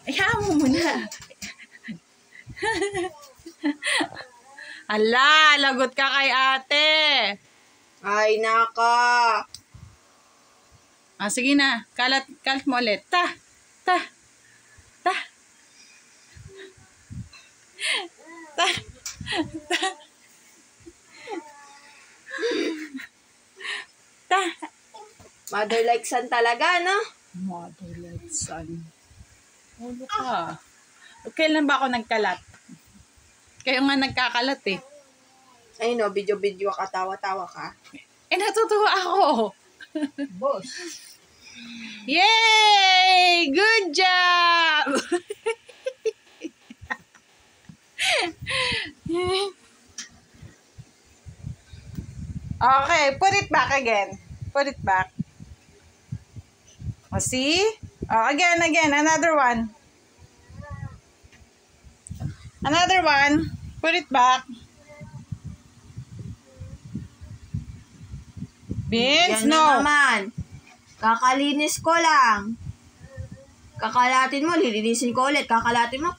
Ayaw mo muna. Ala, lagot ka kay ate. Ay, naka. Sige na. Kalat mo ulit. Ta. Ta. Ta. Ta. Ta. Ta. Mother like son talaga, no? Mother like son. Ulo ka. Kailan ba ako nagkalat? Kayo nga nagkakalat eh. Ay no, video-video ka, tawa-tawa ka. Natutuwa ako. Boss. Yay! Good job! Okay, put it back again. Put it back. See? Again, another one. Another one. Put it back. Vince, Yan no. na naman. Kakalinis ko lang. Kakalatin mo, lilinisin ko ulit. Kakalatin mo,